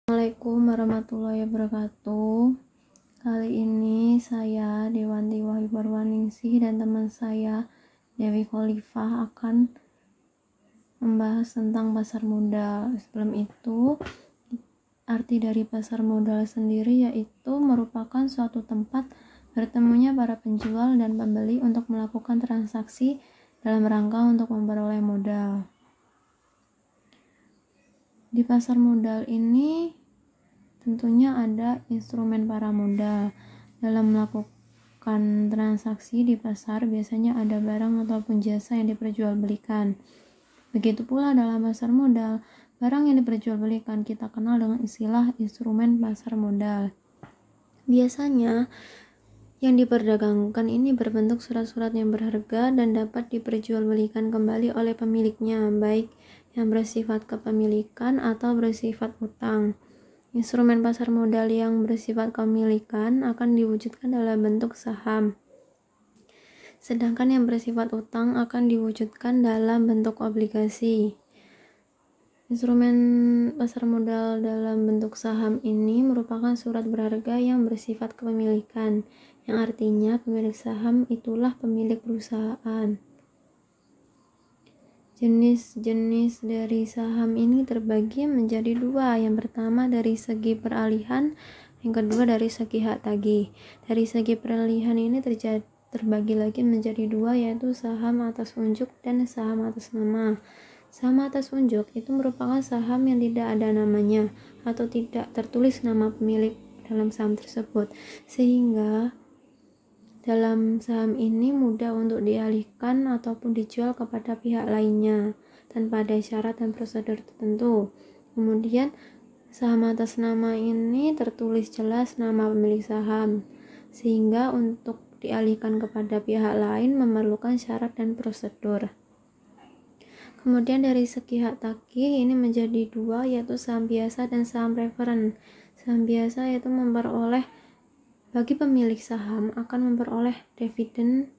Assalamualaikum warahmatullahi wabarakatuh. Kali ini saya Dewanti Wahyu Barwaningsih dan teman saya Dewi Khalifah akan membahas tentang pasar modal. Sebelum itu, arti dari pasar modal sendiri yaitu merupakan suatu tempat bertemunya para penjual dan pembeli untuk melakukan transaksi dalam rangka untuk memperoleh modal. Di pasar modal ini tentunya ada instrumen para modal. Dalam melakukan transaksi di pasar biasanya ada barang ataupun jasa yang diperjualbelikan. Begitu pula dalam pasar modal, barang yang diperjualbelikan kita kenal dengan istilah instrumen pasar modal. Biasanya yang diperdagangkan ini berbentuk surat-surat yang berharga dan dapat diperjualbelikan kembali oleh pemiliknya, baik yang bersifat kepemilikan atau bersifat utang. Instrumen pasar modal yang bersifat kepemilikan akan diwujudkan dalam bentuk saham, sedangkan yang bersifat utang akan diwujudkan dalam bentuk obligasi. Instrumen pasar modal dalam bentuk saham ini merupakan surat berharga yang bersifat kepemilikan, yang artinya pemilik saham itulah pemilik perusahaan. Jenis-jenis dari saham ini terbagi menjadi dua. Yang pertama dari segi peralihan, yang kedua dari segi hak tagih. Dari segi peralihan ini terbagi lagi menjadi dua, yaitu saham atas unjuk dan saham atas nama. Saham atas unjuk itu merupakan saham yang tidak ada namanya atau tidak tertulis nama pemilik dalam saham tersebut, sehingga dalam saham ini mudah untuk dialihkan ataupun dijual kepada pihak lainnya tanpa ada syarat dan prosedur tertentu. Kemudian saham atas nama ini tertulis jelas nama pemilik saham, sehingga untuk dialihkan kepada pihak lain memerlukan syarat dan prosedur. Kemudian dari segi hak tagih ini menjadi dua, yaitu saham biasa dan saham preferen. Saham biasa yaitu bagi pemilik saham akan memperoleh dividen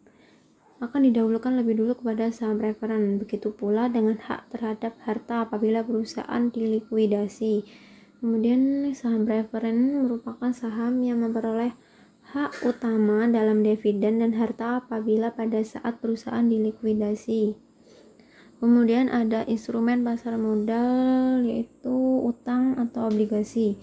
akan didahulukan lebih dulu kepada saham preferen. Begitu pula dengan hak terhadap harta apabila perusahaan dilikuidasi. Kemudian saham preferen merupakan saham yang memperoleh hak utama dalam dividen dan harta apabila pada saat perusahaan dilikuidasi. Kemudian ada instrumen pasar modal yaitu utang atau obligasi.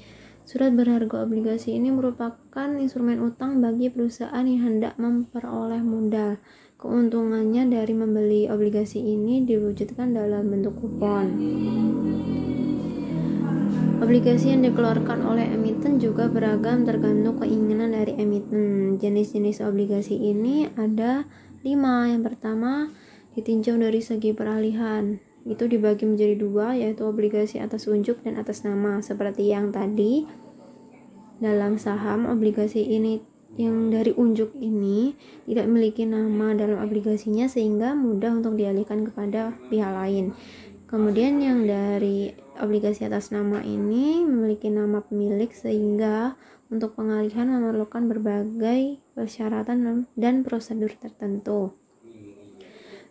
Surat berharga obligasi ini merupakan instrumen utang bagi perusahaan yang hendak memperoleh modal. Keuntungannya dari membeli obligasi ini diwujudkan dalam bentuk kupon. Obligasi yang dikeluarkan oleh emiten juga beragam tergantung keinginan dari emiten. Jenis-jenis obligasi ini ada 5. Yang pertama, ditinjau dari segi peralihan. Itu dibagi menjadi dua, yaitu obligasi atas unjuk dan atas nama. Seperti yang tadi, dalam saham obligasi ini yang dari unjuk ini tidak memiliki nama dalam obligasinya sehingga mudah untuk dialihkan kepada pihak lain. Kemudian yang dari obligasi atas nama ini memiliki nama pemilik sehingga untuk pengalihan memerlukan berbagai persyaratan dan prosedur tertentu.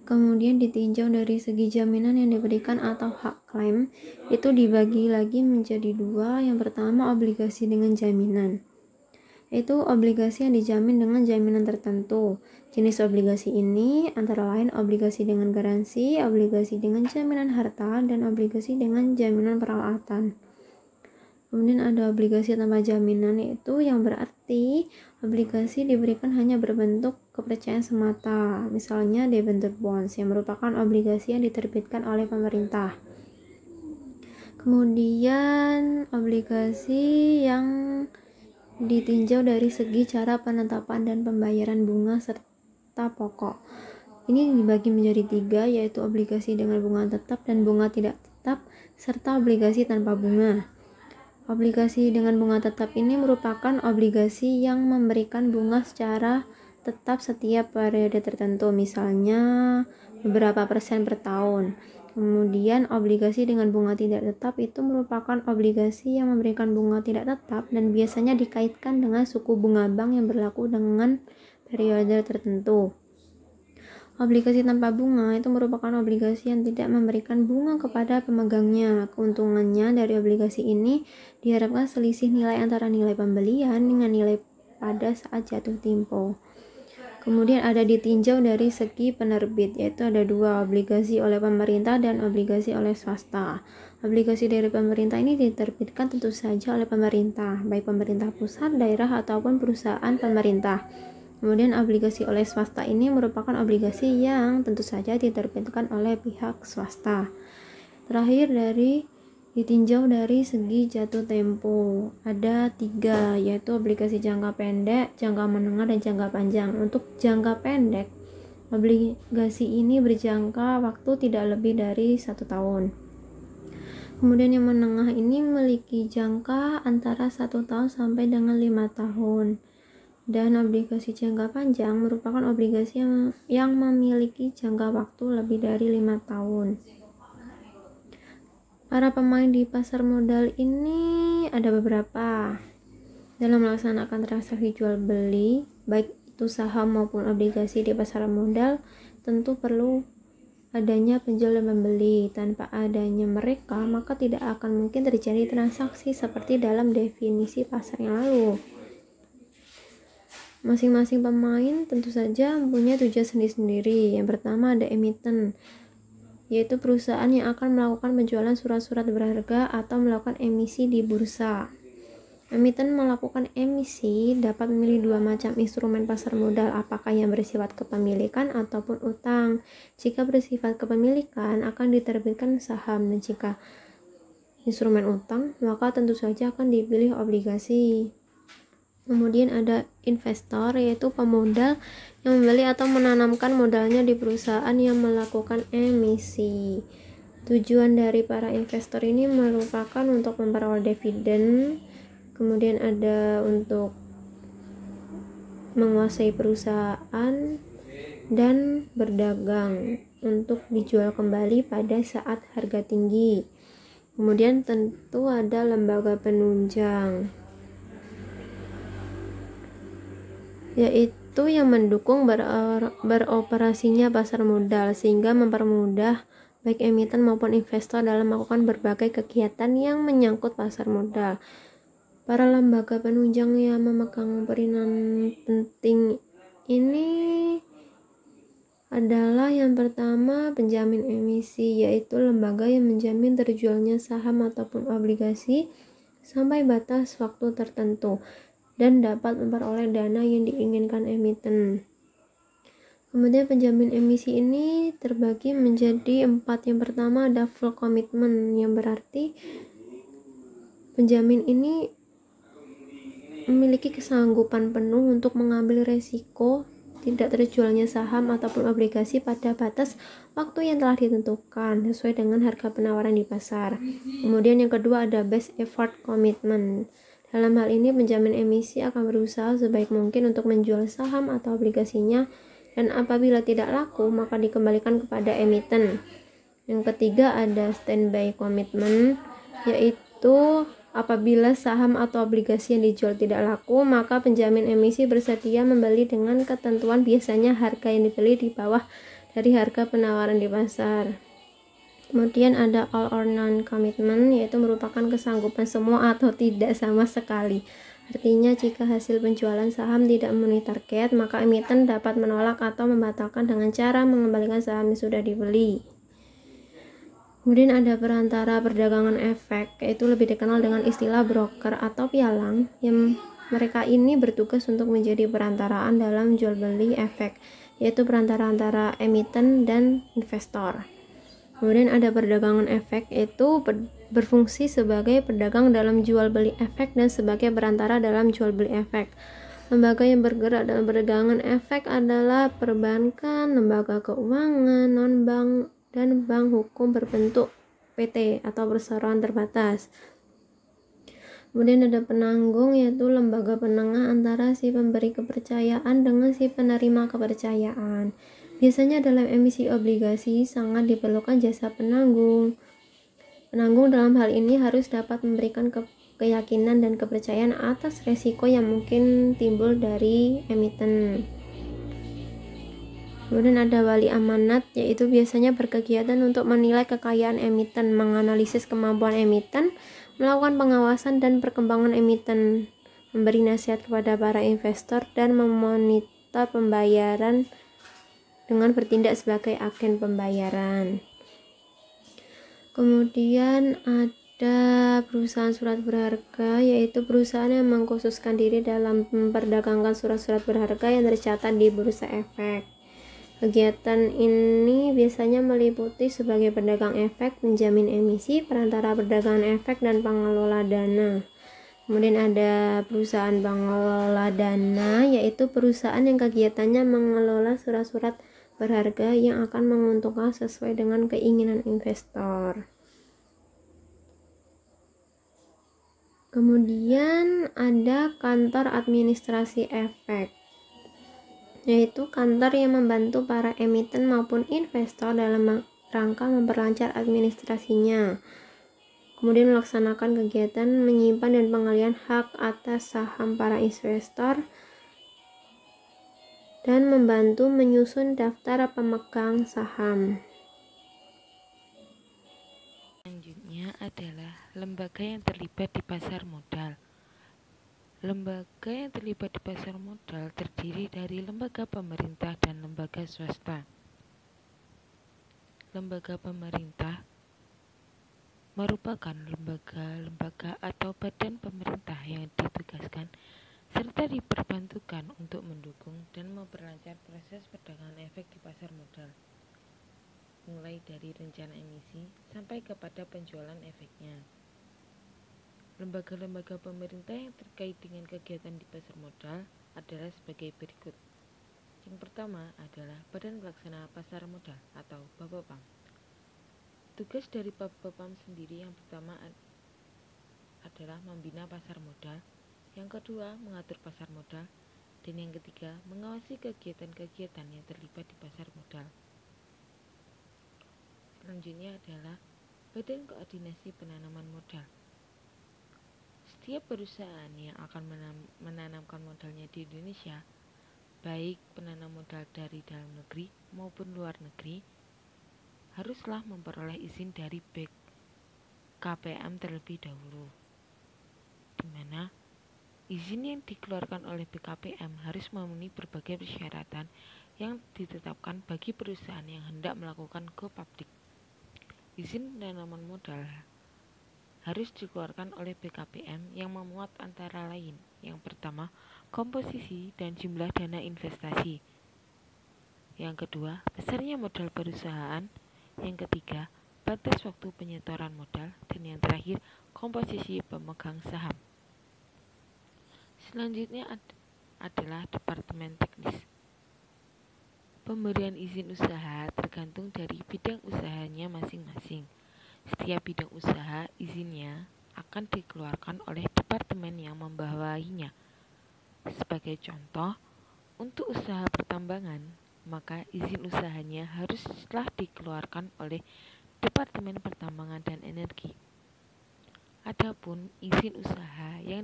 Kemudian ditinjau dari segi jaminan yang diberikan atau hak klaim, itu dibagi lagi menjadi dua. Yang pertama obligasi dengan jaminan, itu obligasi yang dijamin dengan jaminan tertentu. Jenis obligasi ini antara lain obligasi dengan garansi, obligasi dengan jaminan harta, dan obligasi dengan jaminan peralatan. Kemudian ada obligasi tanpa jaminan, yaitu yang berarti obligasi diberikan hanya berbentuk kepercayaan semata, misalnya debenture bonds yang merupakan obligasi yang diterbitkan oleh pemerintah. Kemudian obligasi yang ditinjau dari segi cara penetapan dan pembayaran bunga serta pokok. Ini dibagi menjadi 3, yaitu obligasi dengan bunga tetap dan bunga tidak tetap, serta obligasi tanpa bunga. Obligasi dengan bunga tetap ini merupakan obligasi yang memberikan bunga secara tetap setiap periode tertentu, misalnya beberapa persen per tahun. Kemudian obligasi dengan bunga tidak tetap itu merupakan obligasi yang memberikan bunga tidak tetap dan biasanya dikaitkan dengan suku bunga bank yang berlaku dengan periode tertentu. Obligasi tanpa bunga itu merupakan obligasi yang tidak memberikan bunga kepada pemegangnya. Keuntungannya dari obligasi ini diharapkan selisih nilai antara nilai pembelian dengan nilai pada saat jatuh tempo. Kemudian ada ditinjau dari segi penerbit, yaitu ada dua, obligasi oleh pemerintah dan obligasi oleh swasta. Obligasi dari pemerintah ini diterbitkan tentu saja oleh pemerintah, baik pemerintah pusat, daerah, ataupun perusahaan pemerintah. Kemudian obligasi oleh swasta ini merupakan obligasi yang tentu saja diterbitkan oleh pihak swasta. Terakhir ditinjau dari segi jatuh tempo. Ada 3, yaitu obligasi jangka pendek, jangka menengah, dan jangka panjang. Untuk jangka pendek, obligasi ini berjangka waktu tidak lebih dari 1 tahun. Kemudian yang menengah ini memiliki jangka antara 1 tahun sampai dengan 5 tahun. Dan obligasi jangka panjang merupakan obligasi yang memiliki jangka waktu lebih dari 5 tahun. Para pemain di pasar modal ini ada beberapa. Dalam melaksanakan transaksi jual beli, baik itu saham maupun obligasi di pasar modal, tentu perlu adanya penjual dan pembeli. Tanpa adanya mereka, maka tidak akan mungkin terjadi transaksi seperti dalam definisi pasar yang lalu. Masing-masing pemain tentu saja mempunyai tujuan sendiri-sendiri. Yang pertama ada emiten, yaitu perusahaan yang akan melakukan penjualan surat-surat berharga atau melakukan emisi di bursa. Emiten melakukan emisi dapat memilih 2 macam instrumen pasar modal, apakah yang bersifat kepemilikan ataupun utang. Jika bersifat kepemilikan akan diterbitkan saham, dan jika instrumen utang maka tentu saja akan dipilih obligasi. Kemudian ada investor, yaitu pemodal yang membeli atau menanamkan modalnya di perusahaan yang melakukan emisi. Tujuan dari para investor ini merupakan untuk memperoleh dividen, kemudian ada untuk menguasai perusahaan dan berdagang untuk dijual kembali pada saat harga tinggi. Kemudian tentu ada lembaga penunjang, yaitu yang mendukung beroperasinya pasar modal sehingga mempermudah baik emiten maupun investor dalam melakukan berbagai kegiatan yang menyangkut pasar modal. Para lembaga penunjang yang memegang peranan penting ini adalah yang pertama penjamin emisi, yaitu lembaga yang menjamin terjualnya saham ataupun obligasi sampai batas waktu tertentu dan dapat memperoleh dana yang diinginkan emiten. Kemudian penjamin emisi ini terbagi menjadi 4. Yang pertama ada full commitment, yang berarti penjamin ini memiliki kesanggupan penuh untuk mengambil resiko tidak terjualnya saham ataupun obligasi pada batas waktu yang telah ditentukan sesuai dengan harga penawaran di pasar. Kemudian yang kedua ada best effort commitment. Dalam hal ini penjamin emisi akan berusaha sebaik mungkin untuk menjual saham atau obligasinya, dan apabila tidak laku maka dikembalikan kepada emiten. Yang ketiga ada standby commitment, yaitu apabila saham atau obligasi yang dijual tidak laku maka penjamin emisi bersedia membeli dengan ketentuan biasanya harga yang dibeli di bawah dari harga penawaran di pasar. Kemudian ada all or none commitment, yaitu merupakan kesanggupan semua atau tidak sama sekali. Artinya jika hasil penjualan saham tidak memenuhi target, maka emiten dapat menolak atau membatalkan dengan cara mengembalikan saham yang sudah dibeli. Kemudian ada perantara perdagangan efek, yaitu lebih dikenal dengan istilah broker atau pialang, yang mereka ini bertugas untuk menjadi perantaraan dalam jual beli efek, yaitu perantara antara emiten dan investor. Kemudian ada perdagangan efek, yaitu berfungsi sebagai pedagang dalam jual beli efek dan sebagai perantara dalam jual beli efek. Lembaga yang bergerak dalam perdagangan efek adalah perbankan, lembaga keuangan, non-bank, dan bank hukum berbentuk PT atau perseroan terbatas. Kemudian ada penanggung, yaitu lembaga penengah antara si pemberi kepercayaan dengan si penerima kepercayaan. Biasanya dalam emisi obligasi sangat diperlukan jasa penanggung. Penanggung dalam hal ini harus dapat memberikan keyakinan dan kepercayaan atas resiko yang mungkin timbul dari emiten. Kemudian ada wali amanat, yaitu biasanya berkegiatan untuk menilai kekayaan emiten, menganalisis kemampuan emiten, melakukan pengawasan dan perkembangan emiten, memberi nasihat kepada para investor, dan memonitor pembayaran dengan bertindak sebagai agen pembayaran. Kemudian ada perusahaan surat berharga, yaitu perusahaan yang mengkhususkan diri dalam memperdagangkan surat-surat berharga yang tercatat di bursa efek. Kegiatan ini biasanya meliputi sebagai pedagang efek, penjamin emisi, perantara perdagangan efek, dan pengelola dana. Kemudian ada perusahaan pengelola dana, yaitu perusahaan yang kegiatannya mengelola surat-surat berharga yang akan menguntungkan sesuai dengan keinginan investor. Kemudian ada kantor administrasi efek, yaitu kantor yang membantu para emiten maupun investor dalam rangka memperlancar administrasinya. Kemudian melaksanakan kegiatan menyimpan dan pengalihan hak atas saham para investor dan membantu menyusun daftar pemegang saham. Selanjutnya adalah lembaga yang terlibat di pasar modal. Lembaga yang terlibat di pasar modal terdiri dari lembaga pemerintah dan lembaga swasta. Lembaga pemerintah merupakan lembaga-lembaga atau badan pemerintah yang ditugaskan serta diperbantukan untuk mendukung dan memperlancar proses perdagangan efek di pasar modal, mulai dari rencana emisi sampai kepada penjualan efeknya. Lembaga-lembaga pemerintah yang terkait dengan kegiatan di pasar modal adalah sebagai berikut. Yang pertama adalah Badan Pelaksana Pasar Modal atau Bapepam. Tugas dari Bapepam sendiri yang pertama adalah membina pasar modal, yang kedua mengatur pasar modal, dan yang ketiga mengawasi kegiatan-kegiatan yang terlibat di pasar modal. Selanjutnya adalah Badan Koordinasi Penanaman Modal. Setiap perusahaan yang akan menanamkan modalnya di Indonesia, baik penanam modal dari dalam negeri maupun luar negeri, haruslah memperoleh izin dari BKPM terlebih dahulu, di mana izin yang dikeluarkan oleh BKPM harus memenuhi berbagai persyaratan yang ditetapkan bagi perusahaan yang hendak melakukan go public. Izin penanaman modal harus dikeluarkan oleh BKPM yang memuat antara lain, yang pertama, komposisi dan jumlah dana investasi, yang kedua, besarnya modal perusahaan, yang ketiga, batas waktu penyetoran modal, dan yang terakhir, komposisi pemegang saham. Selanjutnya adalah Departemen Teknis. Pemberian izin usaha tergantung dari bidang usahanya masing-masing. Setiap bidang usaha izinnya akan dikeluarkan oleh departemen yang membawahinya. Sebagai contoh, untuk usaha pertambangan, maka izin usahanya haruslah dikeluarkan oleh Departemen Pertambangan dan Energi. Adapun izin usaha yang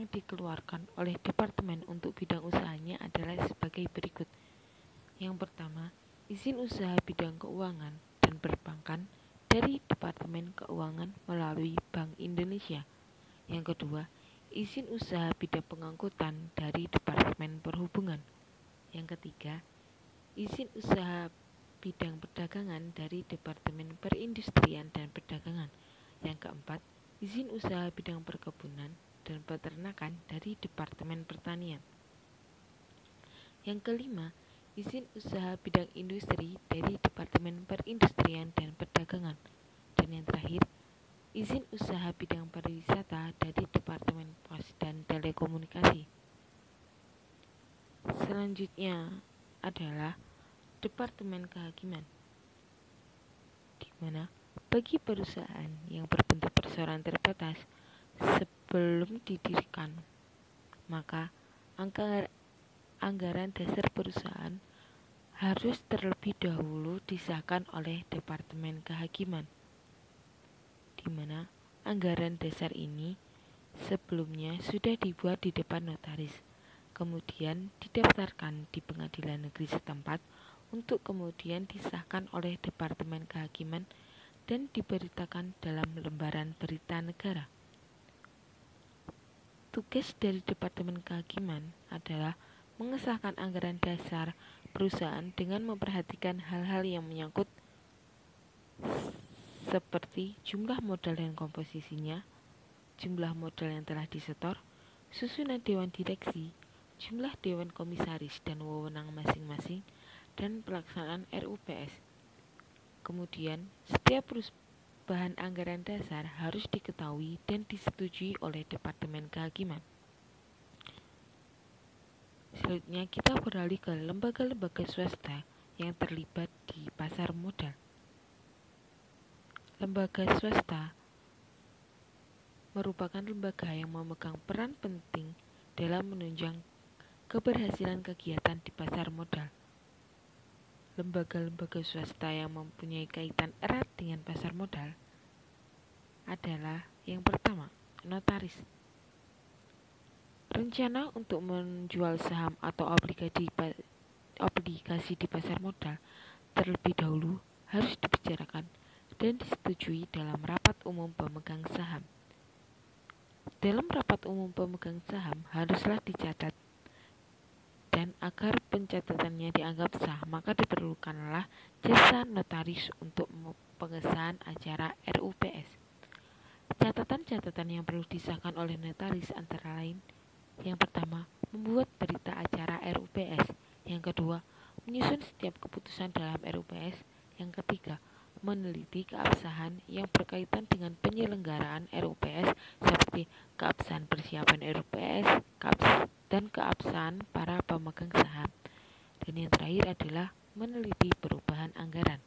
dikeluarkan oleh departemen untuk bidang usahanya adalah sebagai berikut. Yang pertama, izin usaha bidang keuangan dan perbankan dari Departemen Keuangan melalui Bank Indonesia. Yang kedua, izin usaha bidang pengangkutan dari Departemen Perhubungan. Yang ketiga, izin usaha bidang perdagangan dari Departemen Perindustrian dan Perdagangan. Yang keempat, izin usaha bidang perkebunan dan peternakan dari Departemen Pertanian. Yang kelima, izin usaha bidang industri dari Departemen Perindustrian dan Perdagangan. Dan yang terakhir, izin usaha bidang pariwisata dari Departemen Pos dan Telekomunikasi. Selanjutnya adalah Departemen Kehakiman, di mana bagi perusahaan yang berbentuk perseroan terbatas sebelum didirikan, maka anggaran dasar perusahaan harus terlebih dahulu disahkan oleh Departemen Kehakiman, di mana anggaran dasar ini sebelumnya sudah dibuat di depan notaris. kemudian didaftarkan di pengadilan negeri setempat untuk kemudian disahkan oleh Departemen Kehakiman dan diberitakan dalam lembaran berita negara. Tugas dari Departemen Kehakiman adalah mengesahkan anggaran dasar perusahaan dengan memperhatikan hal-hal yang menyangkut seperti jumlah modal dan komposisinya, jumlah modal yang telah disetor, susunan dewan direksi, jumlah dewan komisaris dan wewenang masing-masing, dan pelaksanaan RUPS. Kemudian, setiap perubahan anggaran dasar harus diketahui dan disetujui oleh Departemen Kehakiman. Selanjutnya, kita beralih ke lembaga-lembaga swasta yang terlibat di pasar modal. Lembaga swasta merupakan lembaga yang memegang peran penting dalam menunjang keberhasilan kegiatan di pasar modal. Lembaga-lembaga swasta yang mempunyai kaitan erat dengan pasar modal adalah yang pertama, notaris. Rencana untuk menjual saham atau obligasi di pasar modal terlebih dahulu harus dibicarakan dan disetujui dalam rapat umum pemegang saham. Dalam rapat umum pemegang saham haruslah dicatat, dan agar pencatatannya dianggap sah, maka diperlukanlah jasa notaris untuk pengesahan acara RUPS. Catatan-catatan yang perlu disahkan oleh notaris antara lain: yang pertama, membuat berita acara RUPS. Yang kedua, menyusun setiap keputusan dalam RUPS. Yang ketiga, meneliti keabsahan yang berkaitan dengan penyelenggaraan RUPS seperti keabsahan persiapan RUPS dan keabsahan para pemegang saham. Dan yang terakhir adalah meneliti perubahan anggaran.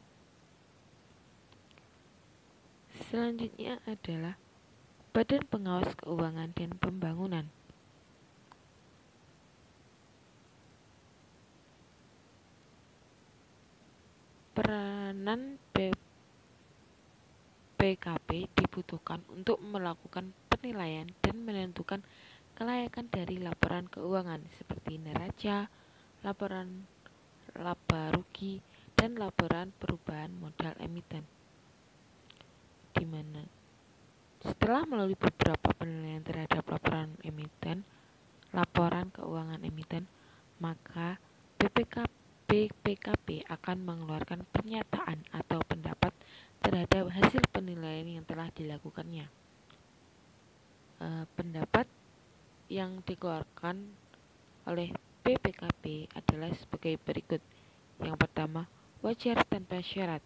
Selanjutnya adalah Badan Pengawas Keuangan dan Pembangunan. Peranan BPKP dibutuhkan untuk melakukan penilaian dan menentukan kelayakan dari laporan keuangan seperti neraca, laporan laba rugi, dan laporan perubahan modal emiten. Di mana setelah melalui beberapa penilaian terhadap laporan keuangan emiten, maka BPKP akan mengeluarkan pernyataan atau pendapat terhadap hasil penilaian yang telah dilakukannya. Pendapat yang dikeluarkan oleh BPKP adalah sebagai berikut. Yang pertama, wajar tanpa syarat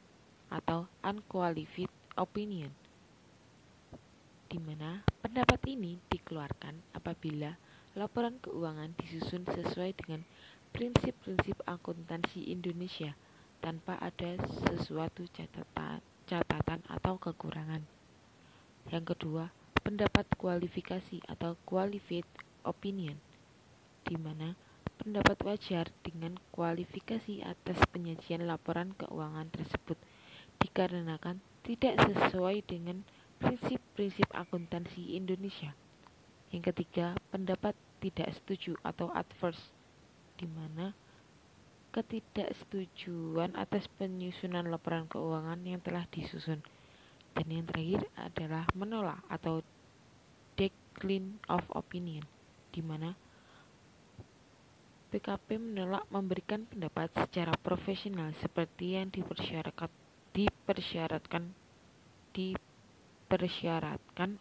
atau unqualified opinion, di mana pendapat ini dikeluarkan apabila laporan keuangan disusun sesuai dengan prinsip-prinsip akuntansi Indonesia tanpa ada sesuatu catatan atau kekurangan. Yang kedua, pendapat kualifikasi atau qualified opinion, di mana pendapat wajar dengan kualifikasi atas penyajian laporan keuangan tersebut dikarenakan tidak sesuai dengan prinsip-prinsip akuntansi Indonesia. Yang ketiga, pendapat tidak setuju atau adverse, di mana ketidaksetujuan atas penyusunan laporan keuangan yang telah disusun. Dan yang terakhir adalah menolak atau decline of opinion, di mana BKP menolak memberikan pendapat secara profesional seperti yang dipersyaratkan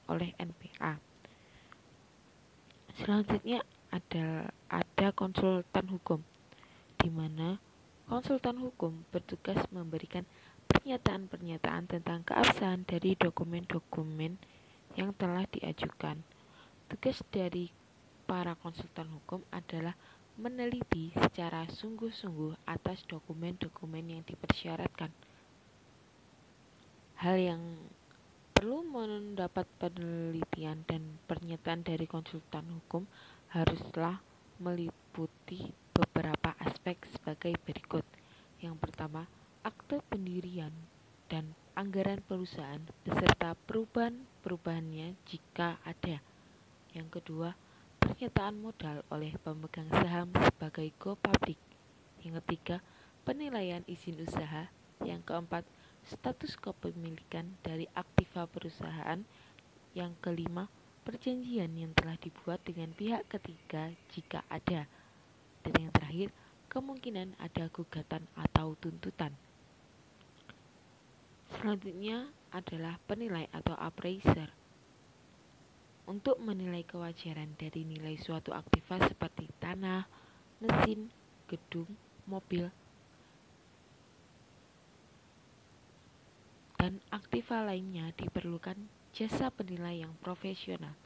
oleh NPA. Selanjutnya ada konsultan hukum, di mana konsultan hukum bertugas memberikan pernyataan-pernyataan tentang keabsahan dari dokumen-dokumen yang telah diajukan. Tugas dari para konsultan hukum adalah meneliti secara sungguh-sungguh atas dokumen-dokumen yang dipersyaratkan. Hal yang perlu mendapat penelitian dan pernyataan dari konsultan hukum haruslah meliputi beberapa aspek sebagai berikut. Yang pertama, akte pendirian dan anggaran perusahaan beserta perubahan-perubahannya jika ada. Yang kedua, pernyataan modal oleh pemegang saham sebagai go public. Yang ketiga, penilaian izin usaha. Yang keempat, status kepemilikan dari aktiva perusahaan. Yang kelima, perjanjian yang telah dibuat dengan pihak ketiga jika ada. Dan yang terakhir, kemungkinan ada gugatan atau tuntutan. Selanjutnya adalah penilai atau appraiser. Untuk menilai kewajaran dari nilai suatu aktiva seperti tanah, mesin, gedung, mobil, dan aktiva lainnya diperlukan jasa penilai yang profesional.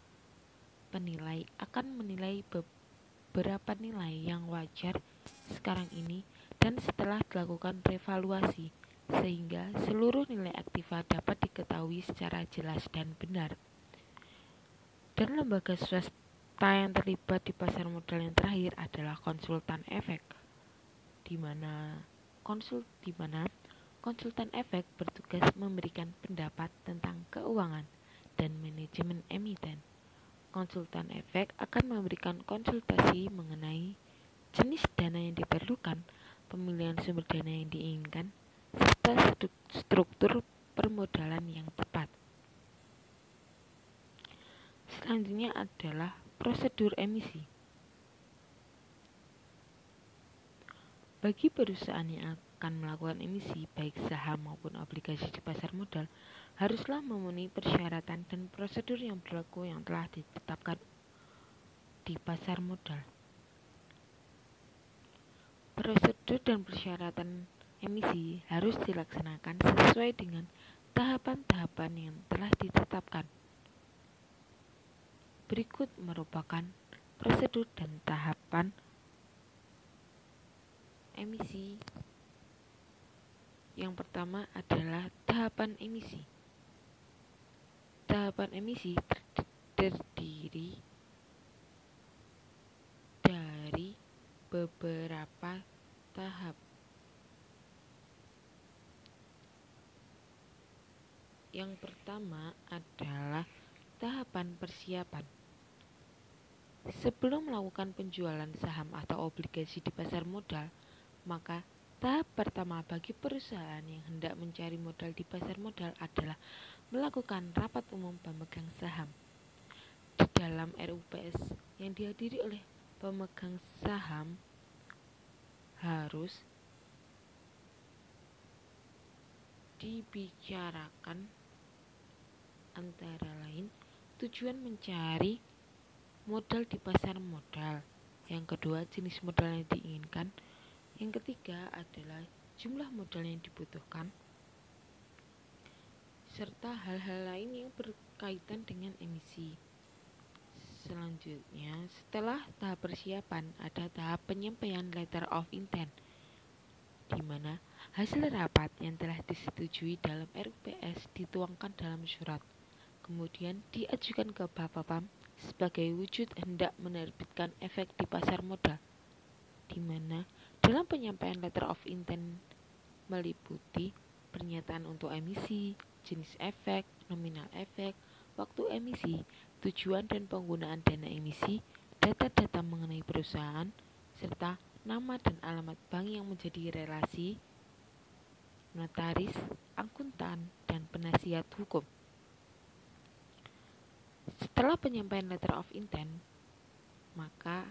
Penilai akan menilai beberapa nilai yang wajar sekarang ini dan setelah dilakukan revaluasi, sehingga seluruh nilai aktiva dapat diketahui secara jelas dan benar. Dan lembaga swasta yang terlibat di pasar modal yang terakhir adalah konsultan efek, di mana konsultan efek bertugas memberikan pendapat tentang keuangan dan manajemen emiten. Konsultan efek akan memberikan konsultasi mengenai jenis dana yang diperlukan, pemilihan sumber dana yang diinginkan, serta struktur permodalan yang tepat. Selanjutnya adalah prosedur emisi. Bagi perusahaan yang akan melakukan emisi, baik saham maupun obligasi di pasar modal, haruslah memenuhi persyaratan dan prosedur yang berlaku yang telah ditetapkan di pasar modal. Prosedur dan persyaratan emisi harus dilaksanakan sesuai dengan tahapan-tahapan yang telah ditetapkan. Berikut merupakan prosedur dan tahapan emisi. Yang pertama adalah tahapan emisi. Tahapan emisi terdiri dari beberapa tahap. Yang pertama adalah tahapan persiapan. Sebelum melakukan penjualan saham atau obligasi di pasar modal, maka tahap pertama bagi perusahaan yang hendak mencari modal di pasar modal adalah melakukan rapat umum pemegang saham. Di dalam RUPS yang dihadiri oleh pemegang saham harus dibicarakan antara lain tujuan mencari modal di pasar modal, yang kedua jenis modal yang diinginkan, yang ketiga adalah jumlah modal yang dibutuhkan, serta hal-hal lain yang berkaitan dengan emisi. Selanjutnya, setelah tahap persiapan, ada tahap penyampaian letter of intent, di mana hasil rapat yang telah disetujui dalam RUPS dituangkan dalam surat, kemudian diajukan ke Bapepam sebagai wujud hendak menerbitkan efek di pasar modal, di mana dalam penyampaian letter of intent meliputi pernyataan untuk emisi, jenis efek, nominal efek, waktu emisi, tujuan dan penggunaan dana emisi, data-data mengenai perusahaan, serta nama dan alamat bank yang menjadi relasi, notaris, akuntan, dan penasihat hukum. Setelah penyampaian letter of intent, maka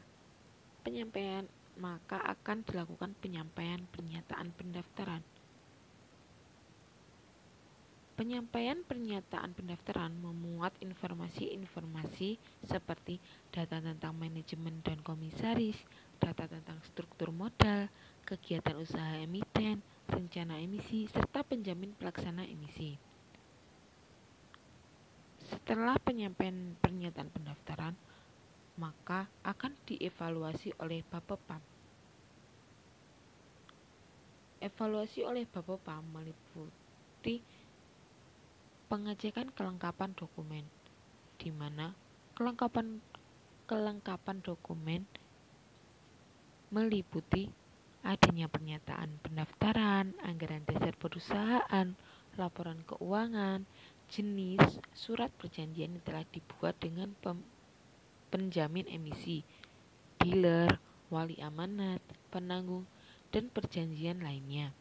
akan dilakukan penyampaian pernyataan pendaftaran. Penyampaian pernyataan pendaftaran memuat informasi-informasi seperti data tentang manajemen dan komisaris, data tentang struktur modal, kegiatan usaha emiten, rencana emisi, serta penjamin pelaksana emisi. Setelah penyampaian pernyataan pendaftaran, maka akan dievaluasi oleh Bapepam. Evaluasi oleh Bapepam meliputi pengecekan kelengkapan dokumen, di mana kelengkapan dokumen meliputi adanya pernyataan pendaftaran, anggaran dasar perusahaan, laporan keuangan, jenis surat perjanjian yang telah dibuat dengan penjamin emisi, dealer, wali amanat, penanggung, dan perjanjian lainnya.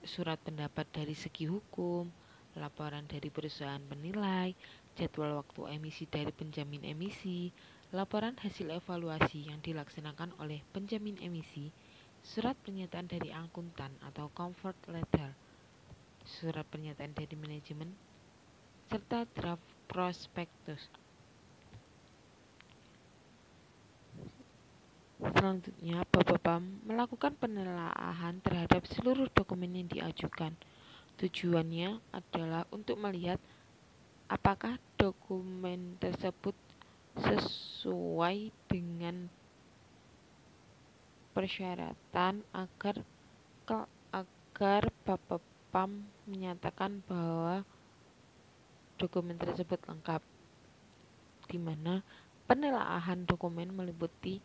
Surat pendapat dari segi hukum, laporan dari perusahaan penilai, jadwal waktu emisi dari penjamin emisi, laporan hasil evaluasi yang dilaksanakan oleh penjamin emisi, surat pernyataan dari akuntan atau comfort letter, surat pernyataan dari manajemen, serta draft prospektus. Selanjutnya, Bapepam melakukan penelaahan terhadap seluruh dokumen yang diajukan. Tujuannya adalah untuk melihat apakah dokumen tersebut sesuai dengan persyaratan agar Bapepam menyatakan bahwa dokumen tersebut lengkap, di mana penelaahan dokumen meliputi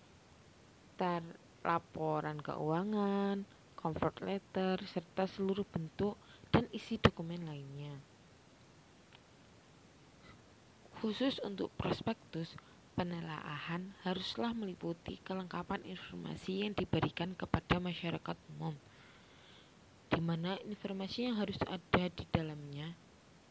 laporan keuangan, comfort letter, serta seluruh bentuk dan isi dokumen lainnya. Khusus untuk prospektus, penelaahan haruslah meliputi kelengkapan informasi yang diberikan kepada masyarakat umum, di mana informasi yang harus ada di dalamnya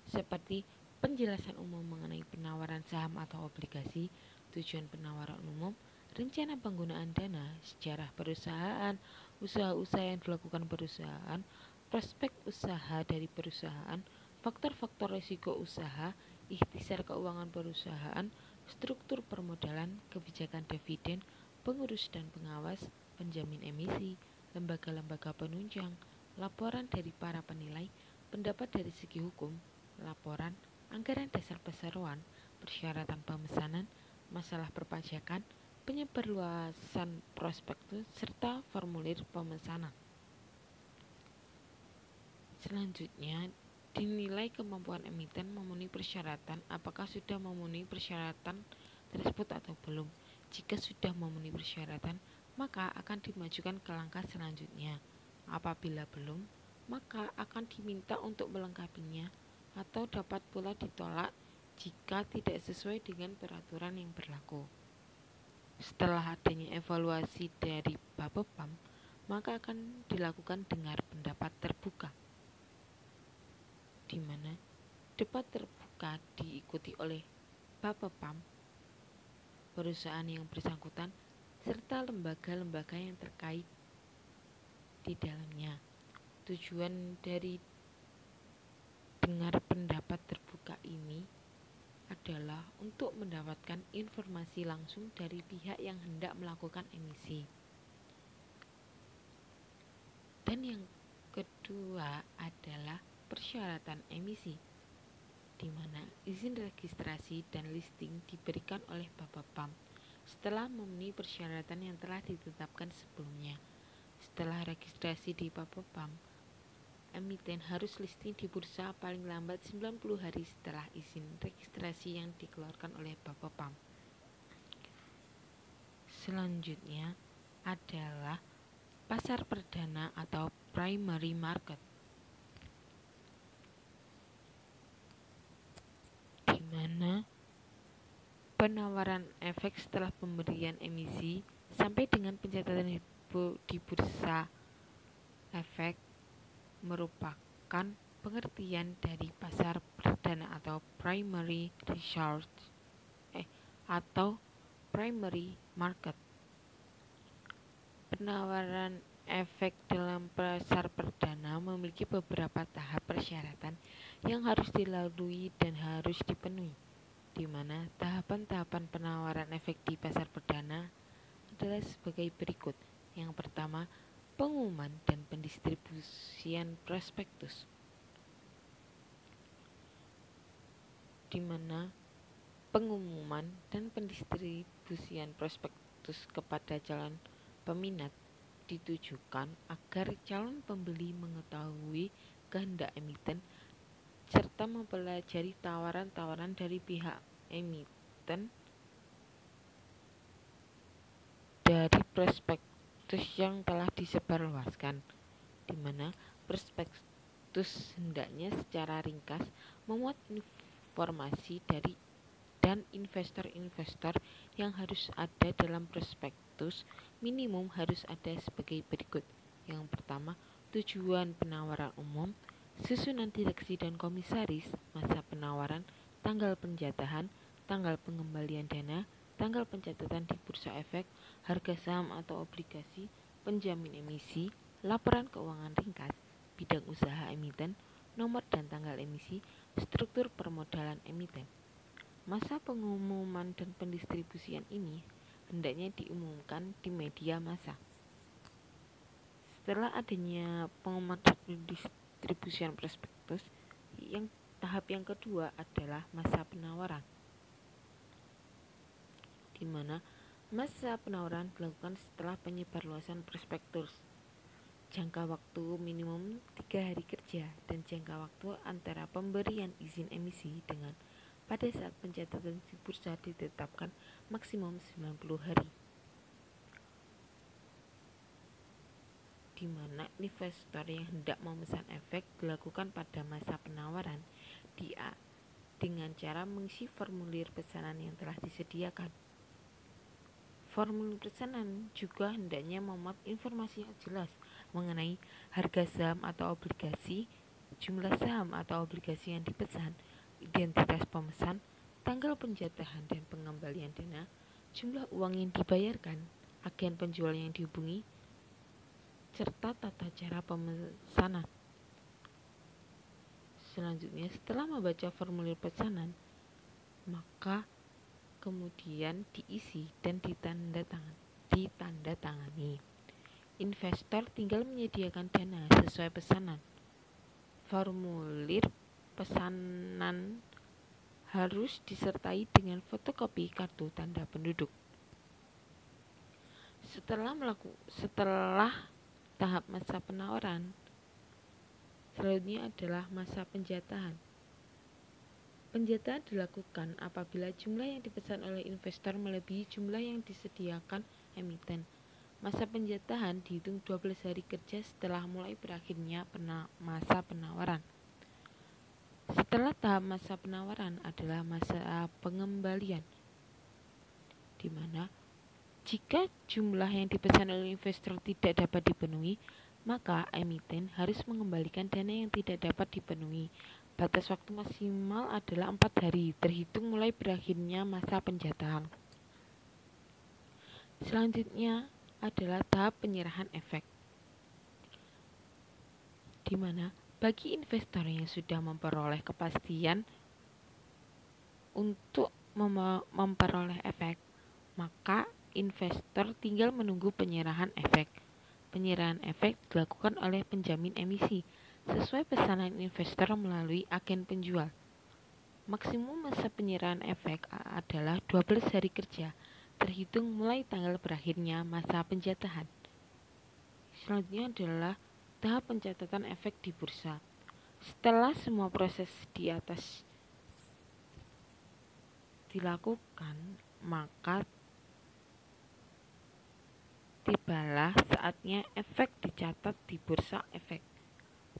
seperti penjelasan umum mengenai penawaran saham atau obligasi, tujuan penawaran umum, rencana penggunaan dana, sejarah perusahaan, usaha-usaha yang dilakukan perusahaan, prospek usaha dari perusahaan, faktor-faktor risiko usaha, ikhtisar keuangan perusahaan, struktur permodalan, kebijakan dividen, pengurus dan pengawas, penjamin emisi, lembaga-lembaga penunjang, laporan dari para penilai, pendapat dari segi hukum, laporan, anggaran dasar perseroan, persyaratan pemesanan, masalah perpajakan, penyebarluasan prospektus, serta formulir pemesanan. Selanjutnya, dinilai kemampuan emiten memenuhi persyaratan. Apakah sudah memenuhi persyaratan tersebut atau belum? Jika sudah memenuhi persyaratan, maka akan dimajukan ke langkah selanjutnya. Apabila belum, maka akan diminta untuk melengkapinya atau dapat pula ditolak jika tidak sesuai dengan peraturan yang berlaku. Setelah adanya evaluasi dari Bapepam, maka akan dilakukan dengar pendapat terbuka, di mana debat terbuka diikuti oleh Bapepam, perusahaan yang bersangkutan, serta lembaga-lembaga yang terkait di dalamnya. Tujuan dari dengar pendapat terbuka ini adalah untuk mendapatkan informasi langsung dari pihak yang hendak melakukan emisi. Dan yang kedua adalah persyaratan emisi, di mana izin registrasi dan listing diberikan oleh Bapepam setelah memenuhi persyaratan yang telah ditetapkan sebelumnya. Setelah registrasi di Bapepam, emiten harus listing di bursa paling lambat 90 hari setelah izin registrasi yang dikeluarkan oleh Bapepam. Selanjutnya adalah pasar perdana atau primary market, di mana penawaran efek setelah pemberian emisi sampai dengan pencatatan di bursa efek merupakan pengertian dari pasar perdana atau primary research atau primary market. Penawaran efek dalam pasar perdana memiliki beberapa tahap persyaratan yang harus dilalui dan harus dipenuhi, di mana tahapan-tahapan penawaran efek di pasar perdana adalah sebagai berikut. Yang pertama, pengumuman dan pendistribusian prospektus, di mana pengumuman dan pendistribusian prospektus kepada calon peminat ditujukan agar calon pembeli mengetahui kehendak emiten serta mempelajari tawaran-tawaran dari pihak emiten dari prospektus yang telah disebarluaskan, di mana prospektus hendaknya secara ringkas memuat informasi dari dan investor-investor yang harus ada dalam prospektus minimum harus ada sebagai berikut. Yang pertama, tujuan penawaran umum, susunan direksi dan komisaris, masa penawaran, tanggal penjatahan, tanggal pengembalian dana, tanggal pencatatan di bursa efek, harga saham atau obligasi, penjamin emisi, laporan keuangan ringkas, bidang usaha emiten, nomor dan tanggal emisi, struktur permodalan emiten. Masa pengumuman dan pendistribusian ini hendaknya diumumkan di media massa. Setelah adanya pengumuman dan pendistribusian prospektus, tahap yang kedua adalah masa penawaran, di mana masa penawaran dilakukan setelah penyebarluasan prospektus. Jangka waktu minimum 3 hari kerja dan jangka waktu antara pemberian izin emisi dengan pada saat pencatatan di bursa ditetapkan maksimum 90 hari, di mana investor yang hendak memesan efek dilakukan pada masa penawaran dengan cara mengisi formulir pesanan yang telah disediakan. Formulir pesanan juga hendaknya memuat informasi yang jelas mengenai harga saham atau obligasi, jumlah saham atau obligasi yang dipesan, identitas pemesan, tanggal penjatahan dan pengembalian dana, jumlah uang yang dibayarkan, agen penjual yang dihubungi, serta tata cara pemesanan. Selanjutnya, setelah membaca formulir pesanan, maka kemudian diisi dan ditandatangani. Investor tinggal menyediakan dana sesuai pesanan. Formulir pesanan harus disertai dengan fotokopi kartu tanda penduduk. Setelah tahap masa penawaran, selanjutnya adalah masa penjatahan. Penjatahan dilakukan apabila jumlah yang dipesan oleh investor melebihi jumlah yang disediakan emiten. Masa penjatahan dihitung 12 hari kerja setelah mulai berakhirnya masa penawaran. Setelah tahap masa penawaran adalah masa pengembalian, di mana jika jumlah yang dipesan oleh investor tidak dapat dipenuhi, maka emiten harus mengembalikan dana yang tidak dapat dipenuhi. Batas waktu maksimal adalah 4 hari terhitung mulai berakhirnya masa penjatahan. Selanjutnya adalah tahap penyerahan efek, di mana bagi investor yang sudah memperoleh kepastian untuk memperoleh efek, maka investor tinggal menunggu penyerahan efek. Penyerahan efek dilakukan oleh penjamin emisi sesuai pesanan investor melalui agen penjual. Maksimum masa penyerahan efek adalah 12 hari kerja terhitung mulai tanggal berakhirnya masa penjatahan. Selanjutnya adalah tahap pencatatan efek di bursa. Setelah semua proses di atas dilakukan, maka tibalah saatnya efek dicatat di bursa efek.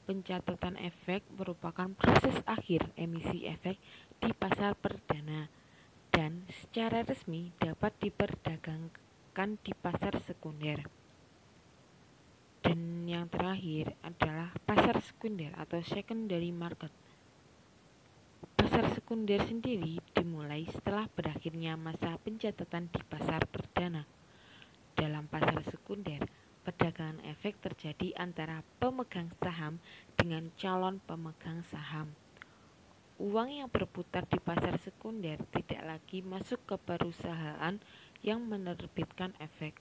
Pencatatan efek merupakan proses akhir emisi efek di pasar perdana dan secara resmi dapat diperdagangkan di pasar sekunder. Dan yang terakhir adalah pasar sekunder atau secondary market. Pasar sekunder sendiri dimulai setelah berakhirnya masa pencatatan di pasar perdana. Dalam pasar sekunder, perdagangan efek terjadi antara pemegang saham dengan calon pemegang saham. Uang yang berputar di pasar sekunder tidak lagi masuk ke perusahaan yang menerbitkan efek,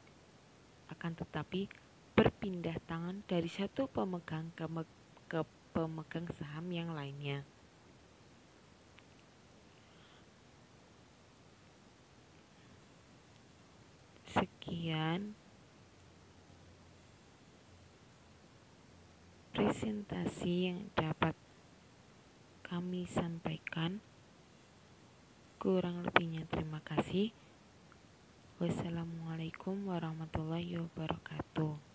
akan tetapi berpindah tangan dari satu pemegang ke pemegang saham yang lainnya. Sekian presentasi yang dapat kami sampaikan. Kurang lebihnya terima kasih. Wassalamualaikum warahmatullahi wabarakatuh.